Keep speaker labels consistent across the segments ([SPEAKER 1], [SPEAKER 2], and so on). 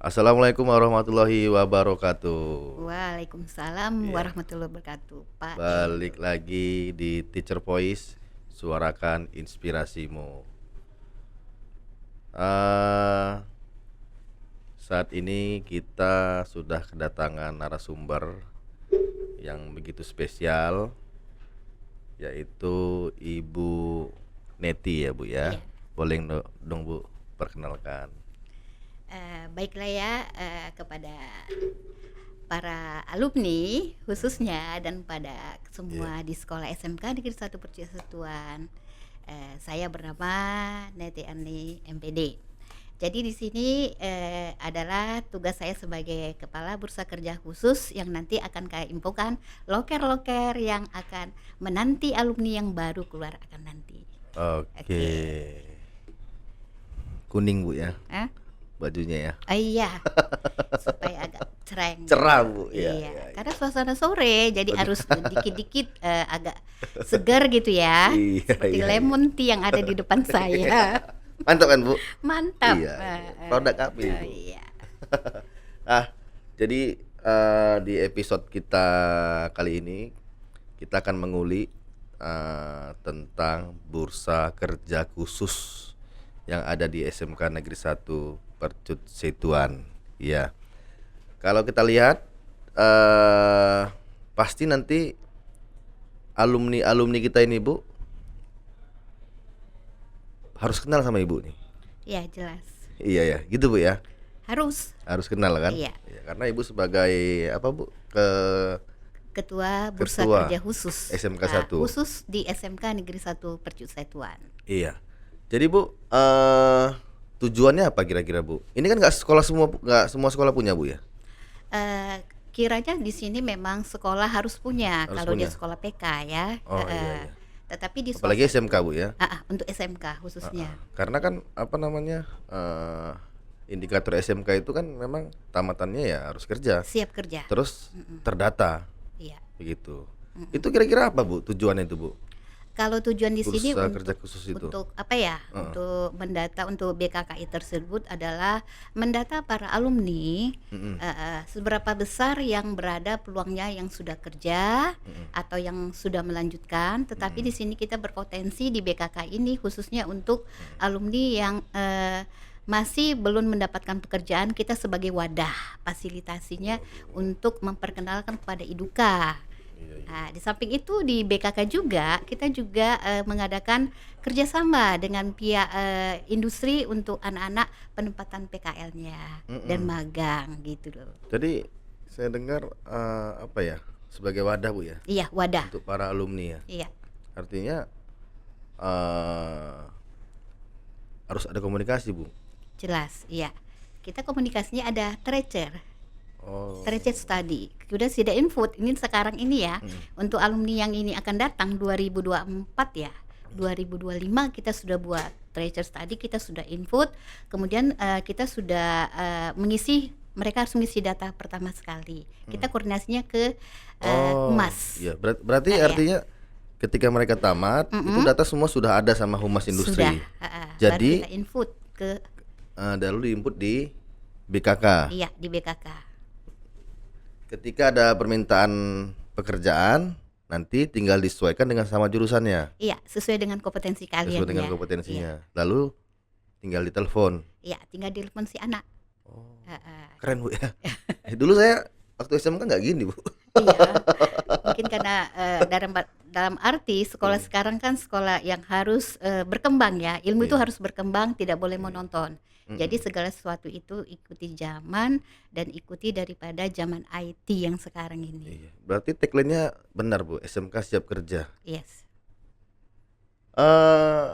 [SPEAKER 1] Assalamualaikum warahmatullahi wabarakatuh.
[SPEAKER 2] Waalaikumsalam
[SPEAKER 1] Iya,
[SPEAKER 2] warahmatullahi wabarakatuh, Pak
[SPEAKER 1] balik
[SPEAKER 2] Eru.
[SPEAKER 1] lagi di Teacher Voice, suarakan inspirasimu. Eh, Saat ini kita sudah kedatangan narasumber yang begitu spesial, yaitu Ibu Neti ya Bu ya.
[SPEAKER 2] Iya,
[SPEAKER 1] Boleh dong Bu perkenalkan.
[SPEAKER 2] baiklah ya, kepada para alumni khususnya dan pada
[SPEAKER 1] Iya,
[SPEAKER 2] semua di sekolah SMK Negeri 1 Percisatuan. Saya bernama Neti Ani MPD. Jadi di sini adalah tugas saya sebagai kepala bursa kerja khusus yang nanti akan saya infokan loker-loker yang akan menanti alumni yang baru keluar akan nanti.
[SPEAKER 1] oke.
[SPEAKER 2] Oke.
[SPEAKER 1] Kuning Bu ya,
[SPEAKER 2] Hah?
[SPEAKER 1] bajunya ya.
[SPEAKER 2] Iya, supaya agak cereng
[SPEAKER 1] Cerah
[SPEAKER 2] gitu.
[SPEAKER 1] Bu, iya
[SPEAKER 2] Iya,
[SPEAKER 1] iya iya.
[SPEAKER 2] karena suasana sore jadi
[SPEAKER 1] Bener.
[SPEAKER 2] harus dikit-dikit agak segar gitu ya.
[SPEAKER 1] Iya
[SPEAKER 2] Seperti
[SPEAKER 1] iya iya.
[SPEAKER 2] lemon tea yang ada di depan
[SPEAKER 1] Iya.
[SPEAKER 2] saya.
[SPEAKER 1] Mantap kan Bu?
[SPEAKER 2] Mantap.
[SPEAKER 1] Iya iya. Produk kami
[SPEAKER 2] Oh
[SPEAKER 1] Bu.
[SPEAKER 2] iya.
[SPEAKER 1] Jadi di episode kita kali ini kita akan menguli tentang bursa kerja khusus yang ada di SMK Negeri 1 Percut Setuan. Iya. Kalau kita lihat pasti nanti alumni kita ini Bu harus kenal sama Ibu nih.
[SPEAKER 2] Iya, jelas.
[SPEAKER 1] Iya ya, gitu Bu ya.
[SPEAKER 2] Harus.
[SPEAKER 1] Harus kenal kan?
[SPEAKER 2] Iya.
[SPEAKER 1] Ya, karena Ibu sebagai apa Bu?
[SPEAKER 2] Ketua Bursa
[SPEAKER 1] Ketua
[SPEAKER 2] Kerja Khusus.
[SPEAKER 1] SMK 1.
[SPEAKER 2] Khusus di SMK Negeri 1 Percisatuan.
[SPEAKER 1] Iya. Jadi Bu, tujuannya apa kira-kira Bu? Ini kan nggak semua sekolah punya Bu ya?
[SPEAKER 2] Kiranya di sini memang sekolah harus punya
[SPEAKER 1] Harus
[SPEAKER 2] kalau dia
[SPEAKER 1] punya.
[SPEAKER 2] sekolah PK ya.
[SPEAKER 1] Oh iya iya.
[SPEAKER 2] Tetapi di
[SPEAKER 1] Apalagi
[SPEAKER 2] swasta
[SPEAKER 1] SMK Bu ya.
[SPEAKER 2] untuk SMK khususnya.
[SPEAKER 1] Karena kan apa namanya indikator SMK itu kan memang tamatannya ya harus kerja,
[SPEAKER 2] Siap kerja.
[SPEAKER 1] terus terdata
[SPEAKER 2] Iya.
[SPEAKER 1] begitu. Itu kira-kira apa Bu tujuannya itu Bu?
[SPEAKER 2] Kalau tujuan di sini
[SPEAKER 1] Bursa kerja khusus itu.
[SPEAKER 2] untuk apa ya? Untuk mendata untuk BKKI tersebut adalah mendata para alumni seberapa besar yang berada peluangnya yang sudah kerja atau yang sudah melanjutkan. Tetapi di sini kita berpotensi di BKKI ini khususnya untuk alumni yang masih belum mendapatkan pekerjaan, kita sebagai wadah fasilitasinya untuk memperkenalkan kepada Iduka.
[SPEAKER 1] Iya, iya.
[SPEAKER 2] Nah, di samping itu di BKK juga kita juga mengadakan kerjasama dengan pihak industri untuk anak-anak penempatan PKL-nya dan magang gitu loh.
[SPEAKER 1] Jadi saya dengar apa ya sebagai wadah Bu ya
[SPEAKER 2] Iya, wadah.
[SPEAKER 1] untuk para alumni ya.
[SPEAKER 2] Iya,
[SPEAKER 1] Artinya harus ada komunikasi Bu.
[SPEAKER 2] jelas. Iya. Kita komunikasinya ada tracer.
[SPEAKER 1] Oh.
[SPEAKER 2] Tracer study. Sudah sudah input ini sekarang ini ya. Untuk alumni yang ini akan datang 2024 ya. 2025 kita sudah buat tracer study, kita sudah input. Kemudian kita sudah mengisi, mereka harus mengisi data pertama sekali. Kita koordinasinya ke Humas.
[SPEAKER 1] Iya, berarti
[SPEAKER 2] Iya.
[SPEAKER 1] artinya ketika mereka tamat itu data semua sudah ada sama Humas Industri.
[SPEAKER 2] Sudah. Baru
[SPEAKER 1] Jadi
[SPEAKER 2] kita input ke
[SPEAKER 1] lalu diinput di BKK.
[SPEAKER 2] iya di BKK.
[SPEAKER 1] Ketika ada permintaan pekerjaan, nanti tinggal disesuaikan dengan sama jurusannya,
[SPEAKER 2] Iya, sesuai dengan kompetensi kalian
[SPEAKER 1] sesuai dengan
[SPEAKER 2] ya.
[SPEAKER 1] kompetensinya. Lalu tinggal ditelepon.
[SPEAKER 2] Iya, tinggal ditelepon si anak.
[SPEAKER 1] Oh,
[SPEAKER 2] Heeh.
[SPEAKER 1] keren Bu ya. Dulu saya waktu SMK nggak gini Bu.
[SPEAKER 2] Iya, mungkin karena dalam arti sekolah sekarang kan sekolah yang harus berkembang ya, ilmu itu
[SPEAKER 1] Iya.
[SPEAKER 2] harus berkembang, tidak boleh monoton. Jadi segala sesuatu itu ikuti zaman dan ikuti daripada zaman IT yang sekarang ini.
[SPEAKER 1] Iya. Berarti tagline-nya benar Bu, SMK siap kerja.
[SPEAKER 2] Yes.
[SPEAKER 1] Eh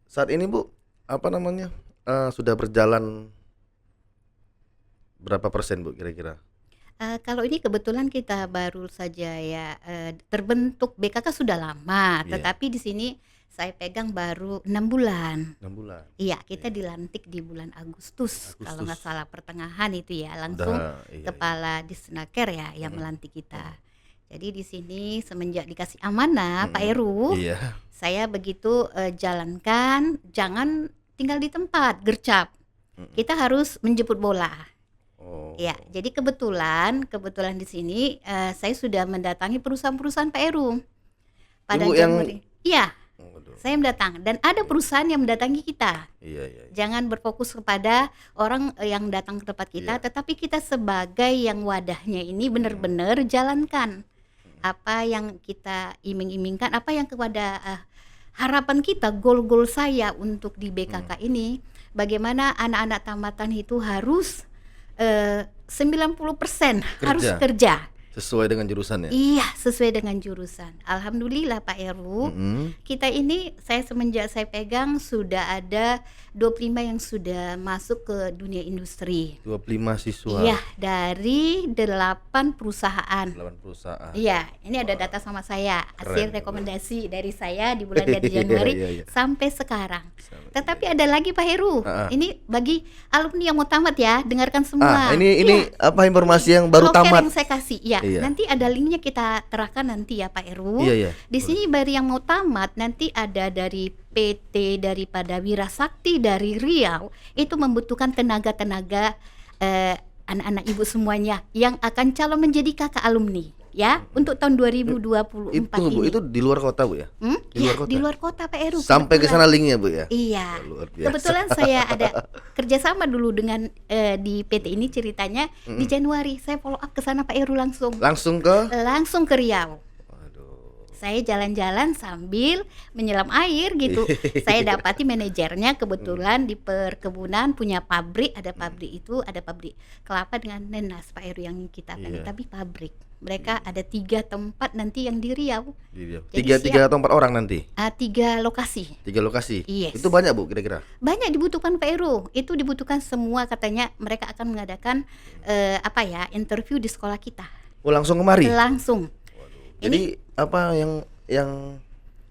[SPEAKER 1] Saat ini Bu, apa namanya? Sudah berjalan berapa persen Bu kira-kira?
[SPEAKER 2] Kalau ini kebetulan kita baru saja ya terbentuk BKK sudah lama,
[SPEAKER 1] Iya.
[SPEAKER 2] tetapi di sini saya pegang baru 6 bulan.
[SPEAKER 1] 6 bulan.
[SPEAKER 2] Iya, kita dilantik di bulan Agustus, kalau nggak salah pertengahan itu ya, langsung
[SPEAKER 1] Udah, iya.
[SPEAKER 2] kepala Disnaker ya yang melantik kita. Jadi di sini semenjak dikasih amanah Pak Eru,
[SPEAKER 1] Iya.
[SPEAKER 2] saya begitu jalankan, jangan tinggal di tempat gercap. Kita harus menjemput bola.
[SPEAKER 1] Oh.
[SPEAKER 2] Ya, jadi kebetulan di sini, saya sudah mendatangi perusahaan-perusahaan Pak Heru pada
[SPEAKER 1] Ibu yang
[SPEAKER 2] Januari. Iya,
[SPEAKER 1] waduh.
[SPEAKER 2] saya mendatang dan ada perusahaan yang mendatangi kita.
[SPEAKER 1] Iya, iya, iya.
[SPEAKER 2] Jangan berfokus kepada orang, yang datang ke tempat kita,
[SPEAKER 1] Iya.
[SPEAKER 2] tetapi kita sebagai yang wadahnya ini benar-benar jalankan apa yang kita iming-imingkan, apa yang kepada harapan kita, goal-goal saya untuk di BKK ini, bagaimana anak-anak tamatan itu harus 90% harus
[SPEAKER 1] Kerja.
[SPEAKER 2] kerja.
[SPEAKER 1] Sesuai dengan jurusannya.
[SPEAKER 2] Iya, sesuai dengan jurusan. Alhamdulillah Pak Heru,
[SPEAKER 1] Mm-mm.
[SPEAKER 2] kita ini semenjak saya pegang sudah ada 25 yang sudah masuk ke dunia industri.
[SPEAKER 1] 25 siswa.
[SPEAKER 2] Iya, dari 8 perusahaan.
[SPEAKER 1] 8 perusahaan.
[SPEAKER 2] Iya, ini ada data sama saya, hasil
[SPEAKER 1] Keren.
[SPEAKER 2] rekomendasi dari saya di bulan dari Januari
[SPEAKER 1] Iya, iya.
[SPEAKER 2] sampai sekarang.
[SPEAKER 1] Sampai-
[SPEAKER 2] Tetapi ada lagi Pak Heru, ini bagi alumni yang mau tamat ya, dengarkan semua.
[SPEAKER 1] ini
[SPEAKER 2] Iya,
[SPEAKER 1] apa informasi yang baru
[SPEAKER 2] loker
[SPEAKER 1] tamat?
[SPEAKER 2] yang saya kasih, ya.
[SPEAKER 1] Iya.
[SPEAKER 2] Nanti ada linknya kita terahkan nanti ya Pak Heru.
[SPEAKER 1] Iya, iya.
[SPEAKER 2] Di sini bagi yang mau tamat nanti ada dari PT daripada Wirasakti dari Riau itu membutuhkan tenaga-tenaga anak-anak ibu semuanya yang akan calon menjadi kakak alumni ya untuk tahun 2024
[SPEAKER 1] Itu Bu,
[SPEAKER 2] ini.
[SPEAKER 1] itu di luar kota Bu ya? Di
[SPEAKER 2] Ya,
[SPEAKER 1] luar kota.
[SPEAKER 2] di luar kota Pak Heru.
[SPEAKER 1] Sampai ke
[SPEAKER 2] kebetulan.
[SPEAKER 1] sana linknya Bu ya?
[SPEAKER 2] Iya.
[SPEAKER 1] Luar biasa.
[SPEAKER 2] Kebetulan saya ada kerjasama dulu dengan di PT ini ceritanya di Januari saya follow up ke sana Pak Heru langsung
[SPEAKER 1] Langsung ke
[SPEAKER 2] Riau.
[SPEAKER 1] Waduh.
[SPEAKER 2] Saya jalan-jalan sambil menyelam air gitu. Saya dapati manajernya kebetulan di perkebunan punya pabrik, ada pabrik itu ada pabrik kelapa dengan nenas Pak Heru yang kita
[SPEAKER 1] Iya.
[SPEAKER 2] tapi pabrik. Mereka ada 3 tempat nanti yang di Riau.
[SPEAKER 1] Di
[SPEAKER 2] Jadi
[SPEAKER 1] tiga atau 4 orang nanti?
[SPEAKER 2] 3 lokasi.
[SPEAKER 1] 3 lokasi.
[SPEAKER 2] Yes.
[SPEAKER 1] Itu banyak Bu kira-kira?
[SPEAKER 2] Banyak dibutuhkan Pak Heru. Itu dibutuhkan semua katanya mereka akan mengadakan interview di sekolah kita.
[SPEAKER 1] Oh, langsung kemari.
[SPEAKER 2] Langsung.
[SPEAKER 1] Jadi apa yang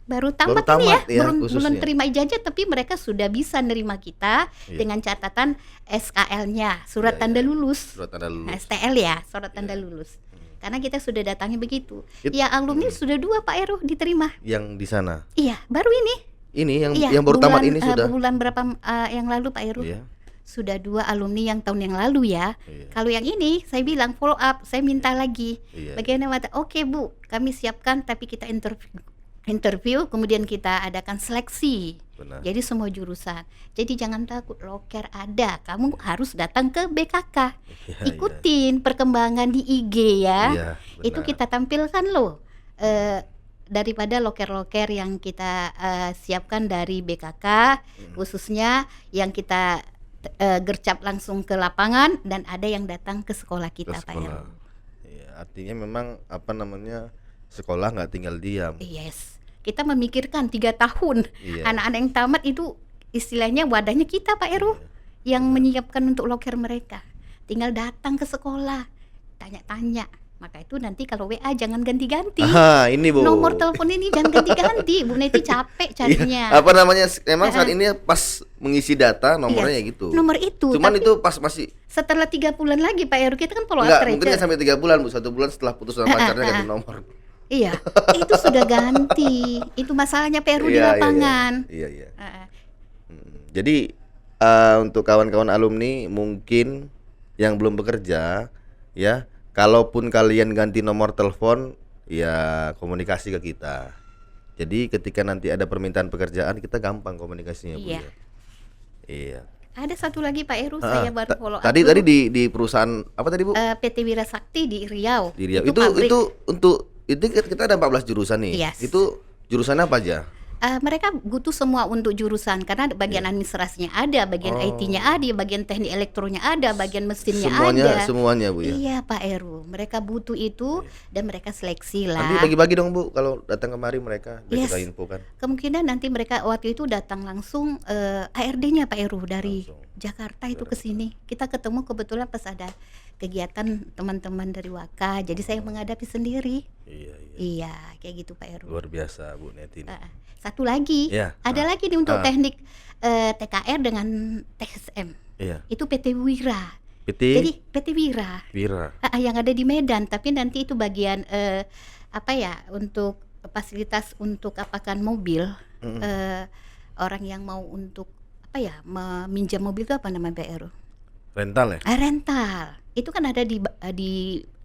[SPEAKER 2] Baru tamat ini
[SPEAKER 1] tamat ya,
[SPEAKER 2] belum
[SPEAKER 1] khususnya.
[SPEAKER 2] terima ijazah tapi mereka sudah bisa nerima kita
[SPEAKER 1] Iya.
[SPEAKER 2] dengan catatan SKL-nya, surat tanda lulus.
[SPEAKER 1] surat tanda lulus?
[SPEAKER 2] STL ya, surat tanda lulus. Karena kita sudah datangi begitu.
[SPEAKER 1] It-
[SPEAKER 2] Ya alumni sudah 2 Pak Heru diterima.
[SPEAKER 1] Yang di sana.
[SPEAKER 2] Iya, baru ini.
[SPEAKER 1] Ini
[SPEAKER 2] Iya,
[SPEAKER 1] yang baru tamat
[SPEAKER 2] bulan,
[SPEAKER 1] ini sudah.
[SPEAKER 2] bulan berapa yang lalu Pak Heru?
[SPEAKER 1] Iya.
[SPEAKER 2] Sudah 2 alumni yang tahun yang lalu ya.
[SPEAKER 1] Iya.
[SPEAKER 2] Kalau yang ini saya bilang follow up, saya minta lagi.
[SPEAKER 1] Iya.
[SPEAKER 2] Bagaimana? Oke Bu, kami siapkan tapi kita interview kemudian kita adakan seleksi.
[SPEAKER 1] Benar.
[SPEAKER 2] Jadi semua jurusan. Jadi jangan takut, loker ada. Kamu harus datang ke BKK.
[SPEAKER 1] Iya,
[SPEAKER 2] Ikutin perkembangan di IG ya.
[SPEAKER 1] Iya,
[SPEAKER 2] Itu
[SPEAKER 1] benar.
[SPEAKER 2] kita tampilkan loh. Daripada loker-loker yang kita siapkan dari BKK, khususnya yang kita gercap langsung ke lapangan dan ada yang datang ke sekolah
[SPEAKER 1] Ke
[SPEAKER 2] kita Pak
[SPEAKER 1] sekolah.
[SPEAKER 2] Heru.
[SPEAKER 1] Iya, artinya memang sekolah nggak tinggal diam.
[SPEAKER 2] Yes, kita memikirkan 3 tahun
[SPEAKER 1] Iya.
[SPEAKER 2] anak-anak yang tamat itu istilahnya wadahnya kita Pak Heru
[SPEAKER 1] Iya.
[SPEAKER 2] yang menyiapkan untuk loker mereka. Tinggal datang ke sekolah, tanya-tanya. Maka itu nanti kalau WA jangan ganti-ganti.
[SPEAKER 1] Aha, ini Bu.
[SPEAKER 2] Nomor telepon ini jangan ganti-ganti. Bu Neti capek carinya.
[SPEAKER 1] Iya, apa namanya? Memang saat ini pas mengisi data nomornya
[SPEAKER 2] Iya,
[SPEAKER 1] gitu.
[SPEAKER 2] nomor itu.
[SPEAKER 1] Cuman
[SPEAKER 2] tapi
[SPEAKER 1] itu pas masih
[SPEAKER 2] setelah 3 bulan lagi Pak Heru kita kan follow up
[SPEAKER 1] enggak, mungkin nggak
[SPEAKER 2] treasure.
[SPEAKER 1] sampai 3 bulan Bu. 1 bulan setelah putus sama pacarnya ganti nomor.
[SPEAKER 2] Iya, itu sudah ganti. Itu masalahnya Pak Heru di
[SPEAKER 1] Iya, iya,
[SPEAKER 2] lapangan.
[SPEAKER 1] Iya, iya.
[SPEAKER 2] Heeh.
[SPEAKER 1] Jadi untuk kawan-kawan alumni mungkin yang belum bekerja ya, kalaupun kalian ganti nomor telepon ya komunikasi ke kita. Jadi ketika nanti ada permintaan pekerjaan kita gampang komunikasinya Bu
[SPEAKER 2] Iya.
[SPEAKER 1] ya. Iya.
[SPEAKER 2] Ada satu lagi Pak Heru
[SPEAKER 1] Ah,
[SPEAKER 2] saya baru follow up.
[SPEAKER 1] tadi
[SPEAKER 2] dulu.
[SPEAKER 1] di perusahaan apa tadi Bu?
[SPEAKER 2] PT Wirasakti di Riau.
[SPEAKER 1] Di Riau.
[SPEAKER 2] pabrik.
[SPEAKER 1] Itu untuk itu kita ada 14 jurusan nih.
[SPEAKER 2] Yes.
[SPEAKER 1] Itu jurusannya apa aja?
[SPEAKER 2] Mereka butuh semua untuk jurusan karena bagian administrasinya ada, bagian
[SPEAKER 1] Oh.
[SPEAKER 2] IT-nya ada, bagian teknik elektronya ada, bagian mesinnya ada.
[SPEAKER 1] Semuanya Bu ya.
[SPEAKER 2] Iya Pak Heru, mereka butuh itu dan mereka seleksi
[SPEAKER 1] Nanti
[SPEAKER 2] lah.
[SPEAKER 1] bagi-bagi dong Bu kalau datang kemari mereka biar
[SPEAKER 2] Yes.
[SPEAKER 1] kita infokan.
[SPEAKER 2] Kemungkinan nanti mereka waktu itu datang langsung ARD-nya Pak Heru dari
[SPEAKER 1] Langsung.
[SPEAKER 2] Jakarta itu ke sini. Kita ketemu kebetulan pas ada kegiatan teman-teman dari Waka, jadi saya menghadapi sendiri.
[SPEAKER 1] Iya, iya.
[SPEAKER 2] Iya, kayak gitu Pak Heru.
[SPEAKER 1] Luar biasa Bu Neti ini.
[SPEAKER 2] Satu lagi,
[SPEAKER 1] Iya.
[SPEAKER 2] ada lagi nih untuk teknik TKR dengan TSM.
[SPEAKER 1] Iya.
[SPEAKER 2] Itu PT Wira.
[SPEAKER 1] PT
[SPEAKER 2] Jadi PT Wira
[SPEAKER 1] Wira.
[SPEAKER 2] yang ada di Medan, tapi nanti itu bagian untuk fasilitas untuk apakan mobil. Orang yang mau untuk meminjam mobil itu apa namanya Pak Heru?
[SPEAKER 1] Rental ya?
[SPEAKER 2] Rental. Itu kan ada di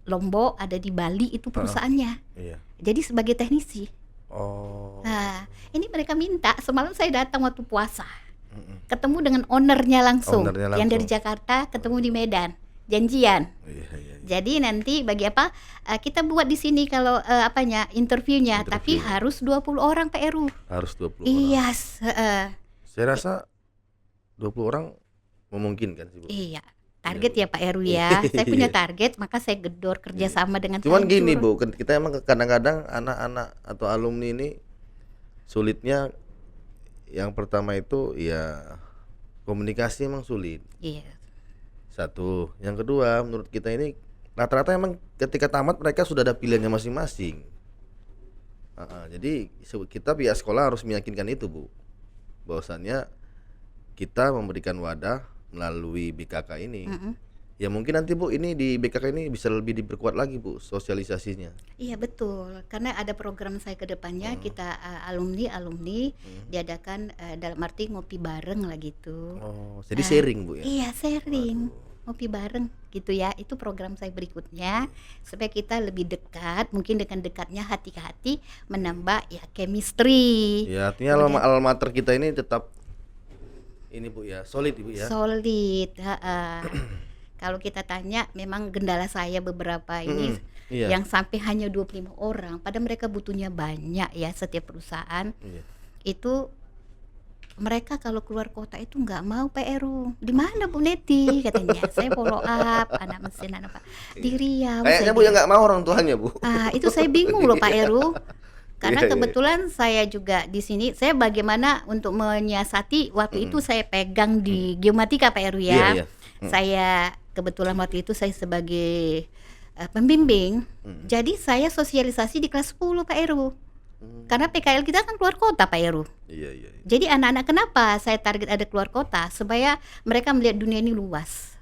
[SPEAKER 2] Lombok, ada di Bali itu perusahaannya.
[SPEAKER 1] Iya.
[SPEAKER 2] Jadi sebagai teknisi.
[SPEAKER 1] Oh.
[SPEAKER 2] Nah, ini mereka minta, semalam saya datang waktu puasa. Ketemu dengan ownernya langsung.
[SPEAKER 1] Ownernya
[SPEAKER 2] Yang dari
[SPEAKER 1] langsung.
[SPEAKER 2] Jakarta ketemu di Medan. Janjian.
[SPEAKER 1] Iya, iya, iya.
[SPEAKER 2] Jadi nanti bagi apa? Kita buat di sini kalau interviewnya, tapi
[SPEAKER 1] Interview.
[SPEAKER 2] harus 20 orang Pak Eru.
[SPEAKER 1] Harus 20 orang.
[SPEAKER 2] Iya,
[SPEAKER 1] Saya rasa 20 orang memungkinkan sih, Bu.
[SPEAKER 2] iya. Target ya Pak Eru ya. Saya punya target, maka saya gedor kerjasama dengan
[SPEAKER 1] Cuman
[SPEAKER 2] Tajur.
[SPEAKER 1] gini, Bu, kita emang kadang-kadang anak-anak atau alumni ini sulitnya yang pertama itu ya komunikasi emang sulit.
[SPEAKER 2] Iya.
[SPEAKER 1] Satu, yang kedua menurut kita ini rata-rata emang ketika tamat mereka sudah ada pilihannya masing-masing. Jadi kita pihak sekolah harus meyakinkan itu, Bu, bahwasannya kita memberikan wadah melalui BKK ini. Ya mungkin nanti, Bu, ini di BKK ini bisa lebih diperkuat lagi, Bu, sosialisasinya.
[SPEAKER 2] Iya betul, karena ada program saya ke depannya kita alumni diadakan dalam arti ngopi bareng lah gitu.
[SPEAKER 1] Oh, jadi sharing, Bu, ya.
[SPEAKER 2] Iya sharing, ngopi bareng gitu ya. Itu program saya berikutnya supaya kita lebih dekat, mungkin dengan dekatnya hati ke hati menambah ya chemistry.
[SPEAKER 1] Ya artinya alma mater kita ini tetap ini, Bu, ya, solid, Ibu, ya.
[SPEAKER 2] Solid. Kalau kita tanya, memang gendala saya beberapa ini
[SPEAKER 1] Iya.
[SPEAKER 2] yang sampai hanya 25 orang, pada mereka butuhnya banyak ya setiap perusahaan.
[SPEAKER 1] Iya.
[SPEAKER 2] Itu mereka kalau keluar kota itu nggak mau Pak Eru. Di mana Bu Neti katanya? Saya follow up anak mesin anak Pak di Riau.
[SPEAKER 1] Kayaknya,
[SPEAKER 2] Saya
[SPEAKER 1] Bu, yang nggak mau orang tuanya, Bu.
[SPEAKER 2] itu saya bingung loh Pak Eru. Karena
[SPEAKER 1] Iya, iya.
[SPEAKER 2] kebetulan saya juga di sini, saya bagaimana untuk menyiasati waktu itu saya pegang di geomatika Pak Eru ya.
[SPEAKER 1] Iya, iya.
[SPEAKER 2] Saya kebetulan waktu itu saya sebagai pembimbing. Jadi saya sosialisasi di kelas 10 Pak Eru. Karena PKL kita kan keluar kota Pak Eru.
[SPEAKER 1] Iya, iya, iya.
[SPEAKER 2] Jadi anak-anak kenapa saya target ada keluar kota? Supaya mereka melihat dunia ini luas.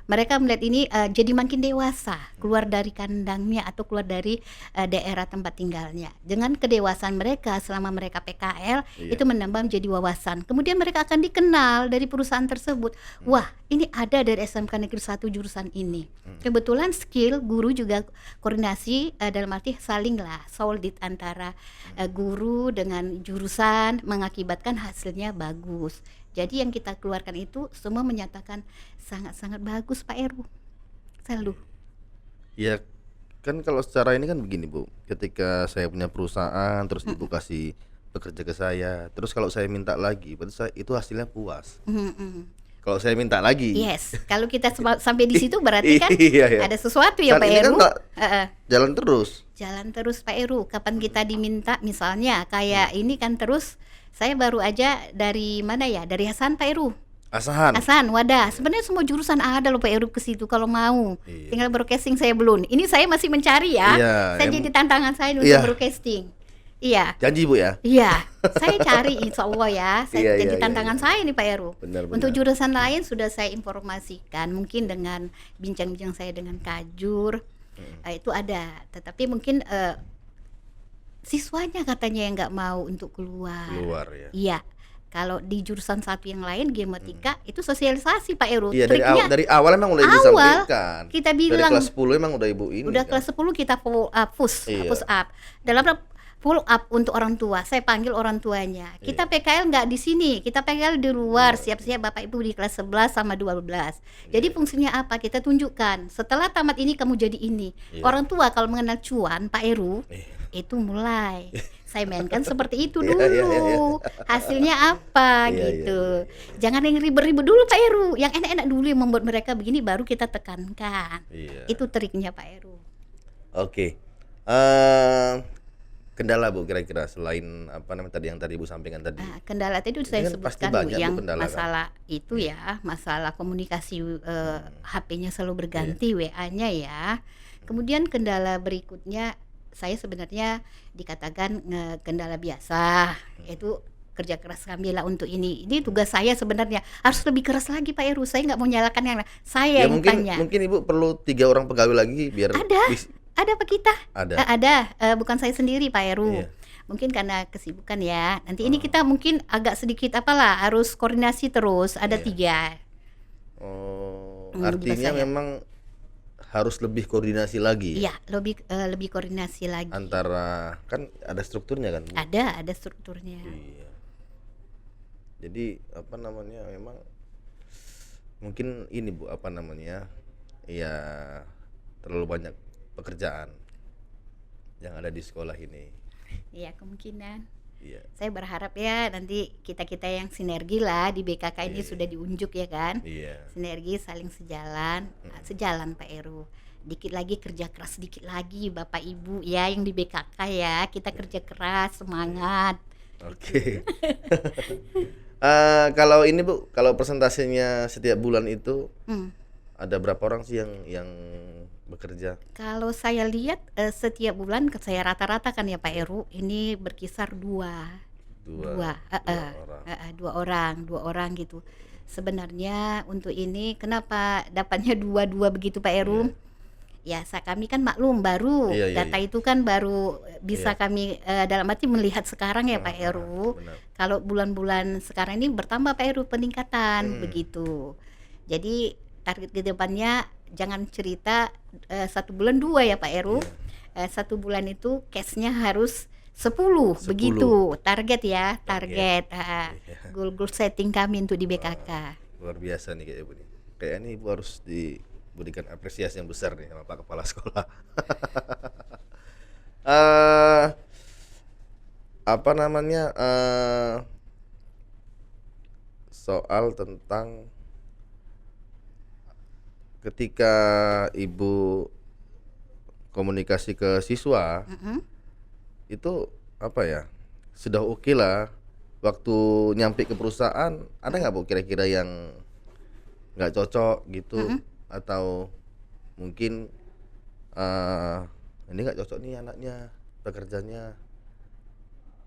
[SPEAKER 2] Mereka melihat ini jadi makin dewasa, keluar dari kandangnya atau keluar dari daerah tempat tinggalnya. Dengan kedewasaan mereka selama mereka PKL, itu menambah menjadi wawasan. Kemudian mereka akan dikenal dari perusahaan tersebut. Wah, ini ada dari SMK Negeri 1 jurusan ini. Kebetulan skill guru juga koordinasi dalam arti saling lah solid antara guru dengan jurusan mengakibatkan hasilnya bagus. Jadi yang kita keluarkan itu semua menyatakan sangat-sangat bagus Pak Eru. Selalu.
[SPEAKER 1] Ya kan kalau secara ini kan begini, Bu. Ketika saya punya perusahaan terus Ibu kasih pekerja ke saya, terus kalau saya minta lagi, berarti itu hasilnya puas. Kalau saya minta lagi.
[SPEAKER 2] Yes, kalau kita sampai di situ berarti kan
[SPEAKER 1] Iya.
[SPEAKER 2] ada sesuatu ya
[SPEAKER 1] Saat
[SPEAKER 2] Pak
[SPEAKER 1] ini kan
[SPEAKER 2] Eru.
[SPEAKER 1] nggak jalan terus.
[SPEAKER 2] Jalan terus Pak Eru. Kapan kita diminta misalnya kayak ini kan terus saya baru aja dari mana ya? Dari Hasan Pak Eru.
[SPEAKER 1] Asahan.
[SPEAKER 2] Hasan, wadah. Sebenarnya semua jurusan ada loh Pak Eru ke situ kalau mau.
[SPEAKER 1] Iya.
[SPEAKER 2] Tinggal broadcasting saya belum. Ini saya masih mencari ya.
[SPEAKER 1] Iya,
[SPEAKER 2] Saya jadi tantangan saya untuk
[SPEAKER 1] Iya.
[SPEAKER 2] broadcasting. Iya.
[SPEAKER 1] Janji, Bu, ya.
[SPEAKER 2] Iya, saya cari insya Allah ya. Saya
[SPEAKER 1] Iya,
[SPEAKER 2] jadi
[SPEAKER 1] iya,
[SPEAKER 2] tantangan
[SPEAKER 1] iya.
[SPEAKER 2] saya nih Pak Eru.
[SPEAKER 1] Benar,
[SPEAKER 2] Untuk
[SPEAKER 1] benar.
[SPEAKER 2] jurusan lain sudah saya informasikan, mungkin dengan bincang-bincang saya dengan Kajur, itu ada. Tetapi mungkin siswanya katanya yang nggak mau untuk keluar.
[SPEAKER 1] Keluar ya.
[SPEAKER 2] Iya. Kalau di jurusan satu yang lain geomatika itu sosialisasi Pak Eru.
[SPEAKER 1] Iya,
[SPEAKER 2] Triknya
[SPEAKER 1] dari awal emang udah Ibu
[SPEAKER 2] awal
[SPEAKER 1] sampaikan.
[SPEAKER 2] kita
[SPEAKER 1] Dari
[SPEAKER 2] bilang
[SPEAKER 1] kelas 10 emang udah Ibu ini.
[SPEAKER 2] udah
[SPEAKER 1] kan?
[SPEAKER 2] kelas 10 kita follow up, push
[SPEAKER 1] Iya.
[SPEAKER 2] up. Dalam follow up untuk orang tua, saya panggil orang tuanya. Kita PKL nggak di sini, kita PKL di luar. Siap-siap Bapak Ibu di kelas 11 sama 12. Jadi fungsinya apa? Kita tunjukkan. Setelah tamat ini kamu jadi ini. Orang tua kalau mengenal cuan, Pak Eru, itu mulai saya mainkan seperti itu dulu. Hasilnya apa gitu. Jangan yang ribet-ribet dulu Pak Eru. Yang enak-enak dulu yang membuat mereka begini baru kita tekankan.
[SPEAKER 1] Iya.
[SPEAKER 2] Itu triknya Pak Eru.
[SPEAKER 1] Oke. Kendala, Bu, kira-kira selain apa namanya tadi yang tadi Ibu sampaikan tadi.
[SPEAKER 2] Kendala tadi udah saya
[SPEAKER 1] kan pasti
[SPEAKER 2] sebutkan Bu,
[SPEAKER 1] banyak, Bu,
[SPEAKER 2] yang
[SPEAKER 1] kendala kan?
[SPEAKER 2] masalah itu ya, masalah komunikasi HP-nya selalu berganti, WA-nya ya. Kemudian kendala berikutnya saya sebenarnya dikatakan kendala biasa, yaitu kerja keras kami lah untuk ini. Ini tugas saya sebenarnya harus lebih keras lagi Pak Eru. Saya nggak mau nyalakan yang lain. Saya
[SPEAKER 1] Ya
[SPEAKER 2] yang
[SPEAKER 1] mungkin
[SPEAKER 2] tanya.
[SPEAKER 1] Ibu perlu 3 orang pegawai lagi biar
[SPEAKER 2] Ada Pak kita?
[SPEAKER 1] Ada.
[SPEAKER 2] Bukan saya sendiri Pak Eru.
[SPEAKER 1] Iya.
[SPEAKER 2] Mungkin karena kesibukan ya. Nanti ini kita mungkin agak sedikit harus koordinasi terus. Ada 3.
[SPEAKER 1] Oh.
[SPEAKER 2] menurut
[SPEAKER 1] Artinya
[SPEAKER 2] saya.
[SPEAKER 1] memang harus lebih koordinasi lagi ya
[SPEAKER 2] Iya, lebih koordinasi lagi.
[SPEAKER 1] antara, kan ada strukturnya kan Bu?
[SPEAKER 2] Ada strukturnya.
[SPEAKER 1] Iya. Jadi apa namanya, memang mungkin ini Bu, apa namanya, ya terlalu banyak pekerjaan yang ada di sekolah ini.
[SPEAKER 2] Iya, kemungkinan.
[SPEAKER 1] Iya.
[SPEAKER 2] Saya berharap ya nanti kita-kita yang sinergi lah di BKK ini
[SPEAKER 1] Iya.
[SPEAKER 2] sudah diunjuk ya kan.
[SPEAKER 1] Iya.
[SPEAKER 2] Sinergi saling sejalan, sejalan Pak Eru. Dikit lagi kerja keras, dikit lagi Bapak Ibu ya yang di BKK ya. Kita kerja keras, semangat.
[SPEAKER 1] Oke. Kalau ini Bu, kalau persentasenya setiap bulan itu
[SPEAKER 2] Hmm.
[SPEAKER 1] ada berapa orang sih yang bekerja?
[SPEAKER 2] Kalau saya lihat setiap bulan saya rata-rata kan ya Pak Eru, ini berkisar dua
[SPEAKER 1] Dua orang.
[SPEAKER 2] dua orang gitu. Sebenarnya untuk ini kenapa dapatnya dua begitu Pak Eru? Ya, kami kan maklum baru
[SPEAKER 1] Iya, iya,
[SPEAKER 2] data
[SPEAKER 1] iya.
[SPEAKER 2] itu kan baru bisa
[SPEAKER 1] Iya.
[SPEAKER 2] kami dalam arti melihat sekarang ya Pak Eru.
[SPEAKER 1] Benar.
[SPEAKER 2] Kalau bulan-bulan sekarang ini bertambah Pak Eru peningkatan begitu. Jadi target ke depannya jangan cerita satu bulan dua ya Pak Eru. Satu bulan itu cashnya harus 10 begitu target ya target. Goal setting kami untuk di BKK.
[SPEAKER 1] Luar biasa nih kayak Ibu nih. Kayaknya Ibu harus diberikan apresiasi yang besar nih sama Pak Kepala Sekolah. Apa namanya, soal tentang ketika Ibu komunikasi ke siswa, itu apa ya, sudah oke lah. Waktu nyampe ke perusahaan, ada nggak Bu kira-kira yang nggak cocok gitu, atau mungkin ini nggak cocok nih anaknya pekerjaannya,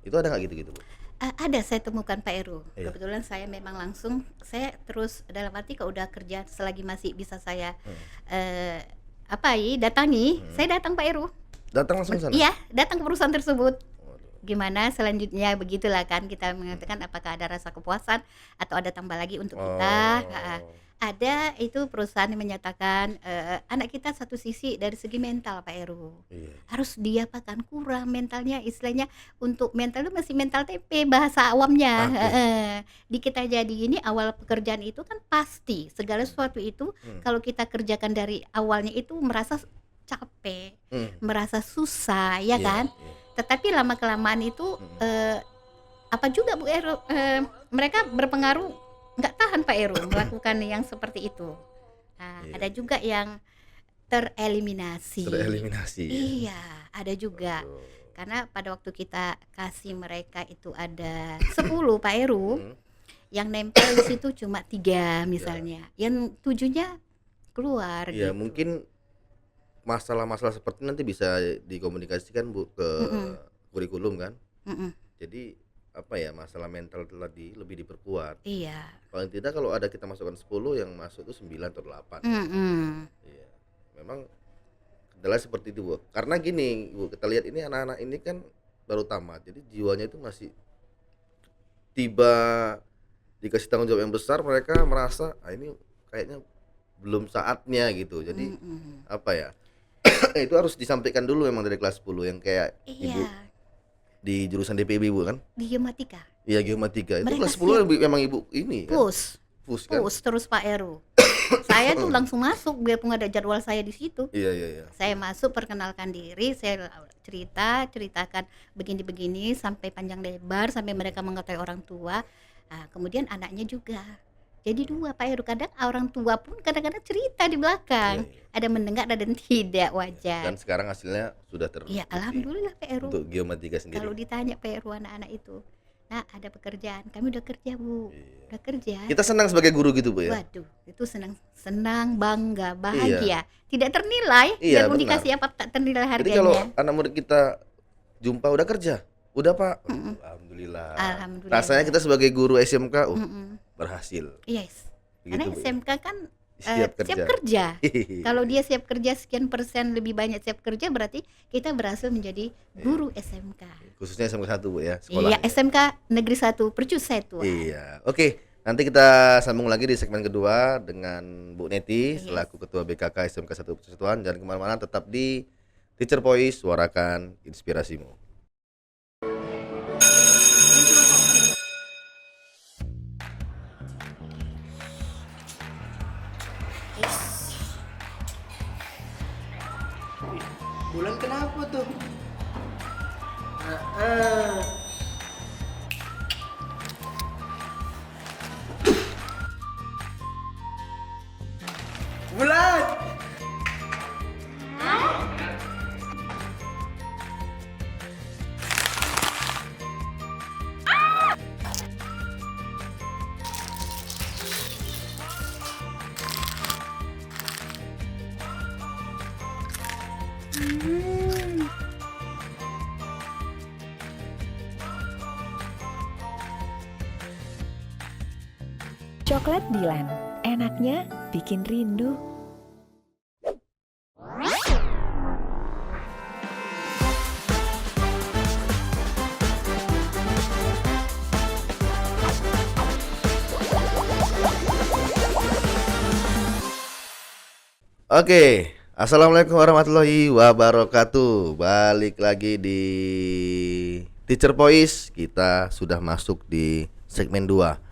[SPEAKER 1] itu ada nggak gitu-gitu Bu?
[SPEAKER 2] Ada saya temukan Pak Eru.
[SPEAKER 1] Iya.
[SPEAKER 2] Kebetulan saya memang langsung saya terus dalam arti kalau udah kerja selagi masih bisa saya datangi, saya datang Pak Eru.
[SPEAKER 1] Datang langsung ke sana?
[SPEAKER 2] Iya, datang ke perusahaan tersebut.
[SPEAKER 1] Waduh.
[SPEAKER 2] Gimana selanjutnya begitulah kan kita mengatakan apakah ada rasa kepuasan atau ada tambah lagi untuk kita. Ada itu perusahaan yang menyatakan anak kita satu sisi dari segi mental Pak Eru.
[SPEAKER 1] Iya.
[SPEAKER 2] Harus diapakan kurang mentalnya, istilahnya untuk mental itu masih mental TP bahasa awamnya. Di kita jadi ini awal pekerjaan itu kan pasti segala sesuatu itu kalau kita kerjakan dari awalnya itu merasa capek, merasa susah ya
[SPEAKER 1] Iya,
[SPEAKER 2] kan.
[SPEAKER 1] iya.
[SPEAKER 2] Tetapi lama kelamaan itu apa juga Bu Eru, mereka berpengaruh nggak tahan Pak Eru melakukan yang seperti itu. Nah,
[SPEAKER 1] Iya,
[SPEAKER 2] ada juga yang tereliminasi.
[SPEAKER 1] Tereliminasi.
[SPEAKER 2] Iya, ada juga. Karena pada waktu kita kasih mereka itu ada 10 Pak Eru, yang nempel di situ cuma 3 misalnya, yang 7-nya keluar
[SPEAKER 1] Iya,
[SPEAKER 2] gitu.
[SPEAKER 1] mungkin masalah-masalah seperti nanti bisa dikomunikasikan Bu ke kurikulum kan. Jadi apa ya, masalah mental tadi lebih diperkuat.
[SPEAKER 2] Iya.
[SPEAKER 1] Paling tidak kalau ada kita masukkan 10, yang masuk itu 9 atau 8. Iya. Memang kendala seperti itu Bu. Karena gini Bu, kita lihat ini anak-anak ini kan baru tamat. Jadi jiwanya itu masih tiba dikasih tanggung jawab yang besar, mereka merasa ini kayaknya belum saatnya gitu. Jadi apa ya? Itu harus disampaikan dulu memang dari kelas 10 yang kayak Ibu
[SPEAKER 2] Iya,
[SPEAKER 1] di jurusan DPB Bu kan?
[SPEAKER 2] di geomatika.
[SPEAKER 1] Iya, geomatika. Itu
[SPEAKER 2] Mereka
[SPEAKER 1] kelas 10 memang Ibu ini kan?
[SPEAKER 2] Push
[SPEAKER 1] Kan?
[SPEAKER 2] terus Pak Eru. Saya tuh langsung masuk biarpun ada jadwal saya di situ.
[SPEAKER 1] Iya.
[SPEAKER 2] Saya masuk perkenalkan diri, saya ceritakan begini-begini sampai panjang lebar sampai mereka mengetahui orang tua. Nah, kemudian anaknya juga. Jadi 2 Pak Eru, kadang orang tua pun kadang-kadang cerita di belakang. Ada mendengar dan tidak wajar.
[SPEAKER 1] Dan sekarang hasilnya sudah
[SPEAKER 2] Iya, alhamdulillah Pak Eru.
[SPEAKER 1] untuk geomatika sendiri.
[SPEAKER 2] Kalau ditanya Pak Eru anak-anak itu, nah ada pekerjaan, kami udah kerja Bu, udah kerja.
[SPEAKER 1] Kita senang sebagai guru gitu Bu ya.
[SPEAKER 2] Waduh, itu senang, bangga, bahagia, tidak ternilai.
[SPEAKER 1] Iya,
[SPEAKER 2] Biarpun
[SPEAKER 1] benar.
[SPEAKER 2] dikasih apa tak ternilai
[SPEAKER 1] Jadi kalau
[SPEAKER 2] harganya.
[SPEAKER 1] anak murid kita jumpa udah kerja, udah Pak. Alhamdulillah.
[SPEAKER 2] Alhamdulillah.
[SPEAKER 1] Rasanya kita sebagai guru SMK berhasil.
[SPEAKER 2] Yes,
[SPEAKER 1] Begitu,
[SPEAKER 2] karena
[SPEAKER 1] Bu, ya?
[SPEAKER 2] SMK kan
[SPEAKER 1] Siap
[SPEAKER 2] siap
[SPEAKER 1] kerja.
[SPEAKER 2] kerja. Kalau dia siap kerja sekian persen lebih banyak siap kerja, berarti kita berhasil menjadi guru SMK.
[SPEAKER 1] Khususnya SMK 1 Bu ya, sekolah.
[SPEAKER 2] Iya, SMK Negeri 1 Percut Setua.
[SPEAKER 1] Iya. Oke, Nanti kita sambung lagi di segmen kedua dengan Bu Neti
[SPEAKER 2] Yes.
[SPEAKER 1] selaku Ketua BKK SMK 1 Persatuan. Jangan kemana-mana, tetap di Teacher Voice, suarakan inspirasimu.
[SPEAKER 3] Bulan kenapa tuh? Bulan.
[SPEAKER 4] Coklat Dilan, enaknya bikin rindu.
[SPEAKER 1] Oke, assalamualaikum warahmatullahi wabarakatuh. Balik lagi di Teacher Voice. Kita sudah masuk di segmen 2.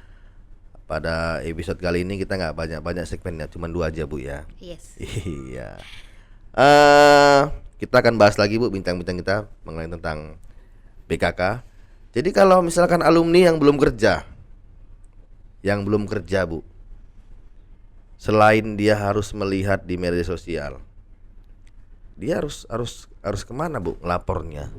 [SPEAKER 1] Pada episode kali ini kita nggak banyak-banyak segmennya, cuma 2 aja Bu ya.
[SPEAKER 2] Yes.
[SPEAKER 1] Iya. Kita akan bahas lagi Bu bintang-bintang kita mengenai tentang BKK. Jadi kalau misalkan alumni yang belum kerja Bu, selain dia harus melihat di media sosial, dia harus kemana Bu ngelapornya?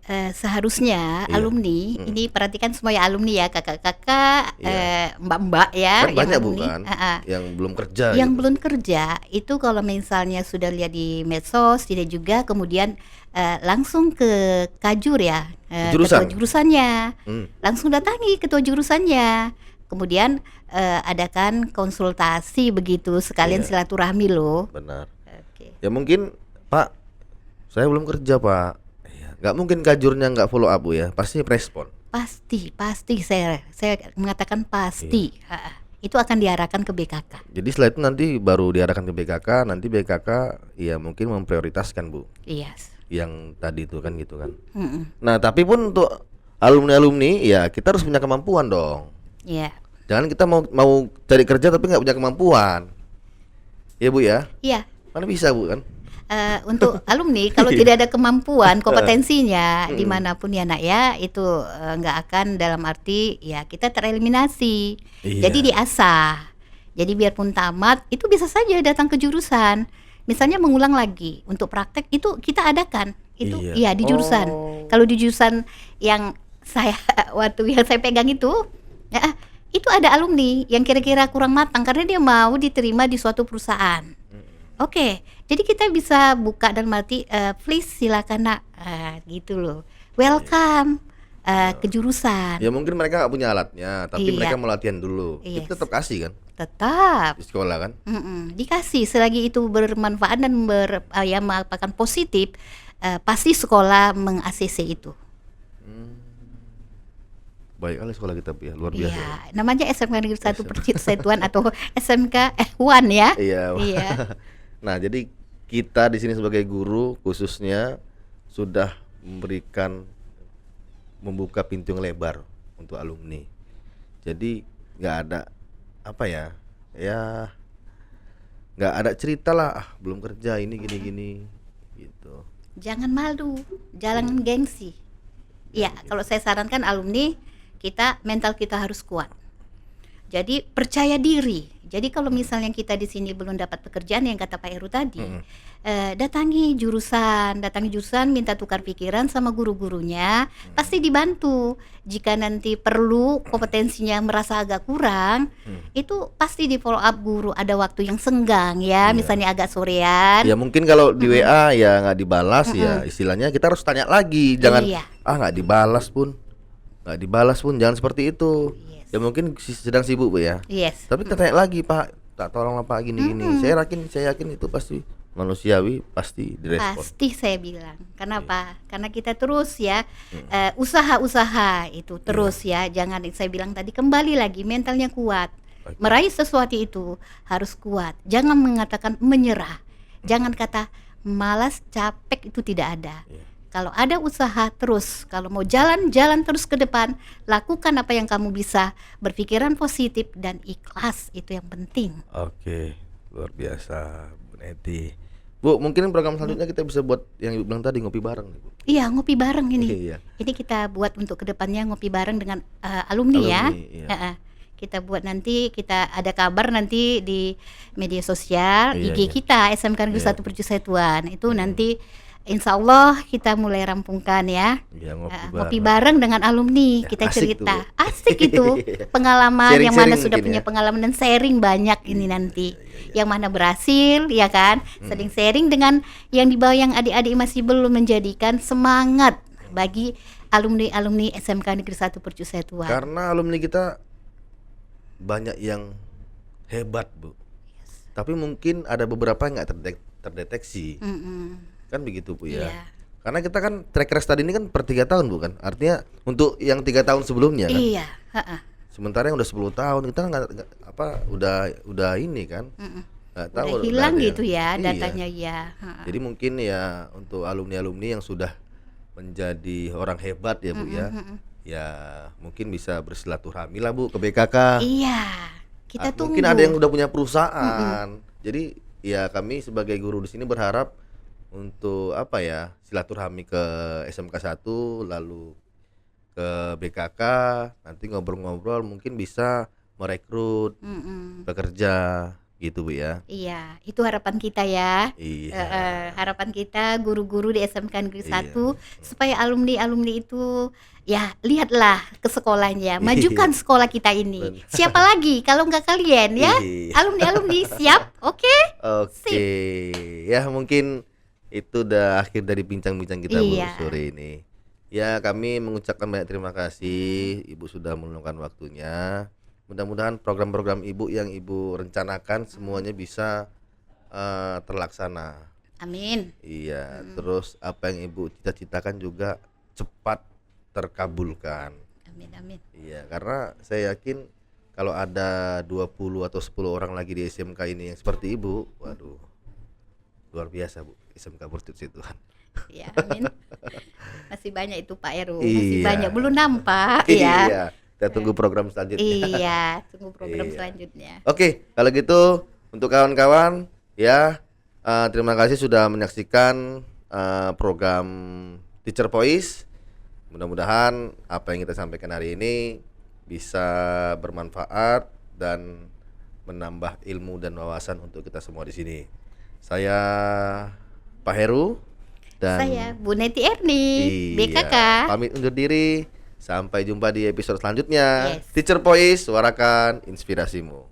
[SPEAKER 2] Seharusnya
[SPEAKER 1] Iya.
[SPEAKER 2] alumni, ini perhatikan semua ya alumni ya, kakak-kakak,
[SPEAKER 1] Iya.
[SPEAKER 2] mbak-mbak ya,
[SPEAKER 1] Kan
[SPEAKER 2] yang
[SPEAKER 1] banyak Bu
[SPEAKER 2] alumni,
[SPEAKER 1] kan yang belum kerja
[SPEAKER 2] yang
[SPEAKER 1] gitu.
[SPEAKER 2] belum kerja itu kalau misalnya sudah lihat di medsos, tidak juga kemudian langsung ke Kajur ya,
[SPEAKER 1] Jurusan.
[SPEAKER 2] ketua jurusannya,
[SPEAKER 1] Hmm.
[SPEAKER 2] langsung datangi ketua jurusannya, kemudian adakan konsultasi begitu sekalian
[SPEAKER 1] Iya.
[SPEAKER 2] silaturahmi loh.
[SPEAKER 1] Benar.
[SPEAKER 2] Oke.
[SPEAKER 1] Ya mungkin Pak, saya belum kerja Pak. Iya, nggak mungkin kajurnya nggak follow up Bu ya, pasti respon.
[SPEAKER 2] Pasti saya mengatakan pasti. Itu akan diarahkan ke BKK.
[SPEAKER 1] Jadi setelah itu nanti baru diarahkan ke BKK, nanti BKK ya mungkin memprioritaskan Bu
[SPEAKER 2] Iya.
[SPEAKER 1] yang tadi itu kan gitu kan.
[SPEAKER 2] Mm-mm.
[SPEAKER 1] Nah tapi pun untuk alumni-alumni ya kita harus punya kemampuan dong.
[SPEAKER 2] Iya.
[SPEAKER 1] Jangan kita mau cari kerja tapi nggak punya kemampuan. Ya Bu ya,
[SPEAKER 2] Iya.
[SPEAKER 1] mana bisa Bu kan?
[SPEAKER 2] Untuk alumni kalau
[SPEAKER 1] Iya.
[SPEAKER 2] tidak ada kemampuan kompetensinya dimanapun ya nak ya itu nggak akan dalam arti ya kita tereliminasi.
[SPEAKER 1] Iya.
[SPEAKER 2] Jadi diasah. Jadi biarpun tamat itu bisa saja datang ke jurusan. Misalnya mengulang lagi untuk praktek itu kita adakan itu
[SPEAKER 1] Iya.
[SPEAKER 2] iya di jurusan.
[SPEAKER 1] Oh.
[SPEAKER 2] Kalau di jurusan yang saya waktu yang saya pegang itu ya, itu ada alumni yang kira-kira kurang matang karena dia mau diterima di suatu perusahaan. Oke, jadi kita bisa buka dan arti please silakan nak, gitu loh. Welcome ke jurusan.
[SPEAKER 1] Ya mungkin mereka nggak punya alatnya, tapi
[SPEAKER 2] Iya.
[SPEAKER 1] mereka mau latihan dulu.
[SPEAKER 2] Yes.
[SPEAKER 1] Kita tetap kasih kan
[SPEAKER 2] Tetap
[SPEAKER 1] di sekolah kan.
[SPEAKER 2] dikasih selagi itu bermanfaat dan ya merupakan positif, pasti sekolah meng-ACC itu.
[SPEAKER 1] Baik kali sekolah kita Bu ya, luar biasa.
[SPEAKER 2] Iya, namanya SMK Negeri 1 Persatuan atau SMK 1 ya.
[SPEAKER 1] Iya.
[SPEAKER 2] Iya.
[SPEAKER 1] Nah, jadi kita di sini sebagai guru khususnya sudah membuka pintu yang lebar untuk alumni. Jadi nggak ada apa ya, nggak ada cerita lah, belum kerja ini gini-gini gitu.
[SPEAKER 2] Jangan malu, jangan gengsi. Iya, kalau saya sarankan alumni mental kita harus kuat. Jadi percaya diri. Jadi kalau misalnya kita di sini belum dapat pekerjaan yang kata Pak Heru tadi, datangi jurusan, minta tukar pikiran sama guru-gurunya, pasti dibantu. Jika nanti perlu kompetensinya merasa agak kurang, itu pasti di follow up guru. Ada waktu yang senggang ya, misalnya agak sorean.
[SPEAKER 1] Ya mungkin kalau di WA ya nggak dibalas ya istilahnya kita harus tanya lagi, jangan
[SPEAKER 2] Iya.
[SPEAKER 1] nggak dibalas pun jangan seperti itu.
[SPEAKER 2] Yes.
[SPEAKER 1] Ya mungkin sedang sibuk Bu ya.
[SPEAKER 2] Yes.
[SPEAKER 1] Tapi kita tanya lagi Pak, tak tolonglah Pak gini-gini. Saya yakin itu pasti manusiawi pasti direspon.
[SPEAKER 2] Pasti saya bilang. Kenapa? Karena kita terus ya usaha-usaha itu terus ya. Jangan saya bilang tadi, kembali lagi mentalnya kuat.
[SPEAKER 1] Oke.
[SPEAKER 2] Meraih sesuatu itu harus kuat. Jangan mengatakan menyerah. Jangan kata malas, capek, itu tidak ada.
[SPEAKER 1] Iya.
[SPEAKER 2] Kalau ada usaha terus, kalau mau jalan terus ke depan, lakukan apa yang kamu bisa, berpikiran positif dan ikhlas, itu yang penting.
[SPEAKER 1] Oke, luar biasa Bu Neti. Bu, mungkin program selanjutnya kita bisa buat yang Ibu bilang tadi, ngopi bareng nih, Bu.
[SPEAKER 2] Iya, ngopi bareng ini.
[SPEAKER 1] Iya.
[SPEAKER 2] Ini kita buat untuk kedepannya ngopi bareng dengan alumni ya.
[SPEAKER 1] Iya.
[SPEAKER 2] Kita buat nanti, kita ada kabar nanti di media sosial,
[SPEAKER 1] Iya,
[SPEAKER 2] IG
[SPEAKER 1] iya.
[SPEAKER 2] kita SMK Negeri
[SPEAKER 1] Iya.
[SPEAKER 2] 1 Percusatuan. Itu nanti insya Allah kita mulai rampungkan ya.
[SPEAKER 1] Iya,
[SPEAKER 2] Ngopi bareng dengan alumni,
[SPEAKER 1] Ya,
[SPEAKER 2] kita
[SPEAKER 1] asik
[SPEAKER 2] cerita.
[SPEAKER 1] tuh, Bu.
[SPEAKER 2] Asik itu pengalaman yang mana
[SPEAKER 1] Sharing-sharing
[SPEAKER 2] sudah
[SPEAKER 1] mungkin
[SPEAKER 2] punya
[SPEAKER 1] ya.
[SPEAKER 2] pengalaman dan sharing banyak ini nanti. Yang mana berhasil ya kan, sering sharing dengan yang di bawah yang adik-adik masih belum, menjadikan semangat bagi alumni-alumni SMK Negeri 1 Percusatuan.
[SPEAKER 1] Karena alumni kita banyak yang hebat, Bu. Tapi mungkin ada beberapa yang nggak terdeteksi.
[SPEAKER 2] Mm-mm.
[SPEAKER 1] Kan begitu, Bu ya.
[SPEAKER 2] Iya.
[SPEAKER 1] Karena kita kan track record tadi ini kan per 3 tahun, Bu kan. Artinya untuk yang 3 tahun sebelumnya kan.
[SPEAKER 2] Iya, ha-ha.
[SPEAKER 1] Sementara yang udah 10 tahun kita nggak udah ini kan.
[SPEAKER 2] Mm-mm.
[SPEAKER 1] Nggak tahu
[SPEAKER 2] Udah hilang
[SPEAKER 1] ada.
[SPEAKER 2] gitu ya
[SPEAKER 1] Iya.
[SPEAKER 2] datanya ya. Ha-ha.
[SPEAKER 1] Jadi mungkin ya untuk alumni-alumni yang sudah menjadi orang hebat ya, Bu ya. Ya mungkin bisa bersilaturahmi lah, Bu, ke BKK.
[SPEAKER 2] Iya, kita tunggu.
[SPEAKER 1] Mungkin ada yang udah punya perusahaan. Jadi ya kami sebagai guru di sini berharap untuk apa ya, silaturahmi ke SMK 1 lalu ke BKK, nanti ngobrol-ngobrol mungkin bisa merekrut
[SPEAKER 2] Mm-mm.
[SPEAKER 1] pekerja gitu, Bu ya.
[SPEAKER 2] Iya, itu harapan kita ya.
[SPEAKER 1] Iya.
[SPEAKER 2] Harapan kita guru-guru di SMK Negeri
[SPEAKER 1] Iya.
[SPEAKER 2] 1 supaya alumni-alumni itu ya lihatlah ke sekolahnya, majukan sekolah kita ini.
[SPEAKER 1] Benar.
[SPEAKER 2] Siapa lagi kalau nggak kalian ya?
[SPEAKER 1] Iya.
[SPEAKER 2] Alumni-alumni siap? Oke?
[SPEAKER 1] Oke. Ya mungkin itu udah akhir dari bincang-bincang kita, Bu,
[SPEAKER 2] Iya.
[SPEAKER 1] sore ini. Ya kami mengucapkan banyak terima kasih Ibu sudah meluangkan waktunya. Mudah-mudahan program-program Ibu yang Ibu rencanakan semuanya bisa terlaksana.
[SPEAKER 2] Amin.
[SPEAKER 1] Iya, terus apa yang Ibu cita-citakan juga cepat terkabulkan.
[SPEAKER 2] Amin, amin.
[SPEAKER 1] Iya, karena saya yakin kalau ada 20 atau 10 orang lagi di SMK ini yang seperti Ibu, waduh, luar biasa, Bu, SMK Percusatuan.
[SPEAKER 2] Ya, amin. Masih banyak itu Pak Eru, masih
[SPEAKER 1] Iya.
[SPEAKER 2] banyak belum nampak ya.
[SPEAKER 1] Iya, kita tunggu program selanjutnya.
[SPEAKER 2] Iya, tunggu program
[SPEAKER 1] Iya.
[SPEAKER 2] selanjutnya.
[SPEAKER 1] Oke, kalau gitu untuk kawan-kawan ya, terima kasih sudah menyaksikan program Teacher Voice. Mudah-mudahan apa yang kita sampaikan hari ini bisa bermanfaat dan menambah ilmu dan wawasan untuk kita semua di sini. Saya Pak Heru dan
[SPEAKER 2] Saya Bu Neti Erni,
[SPEAKER 1] Iya,
[SPEAKER 2] BKK.
[SPEAKER 1] pamit undur diri. Sampai jumpa di episode selanjutnya.
[SPEAKER 2] Yes.
[SPEAKER 1] Teacher Voice, suarakan inspirasimu.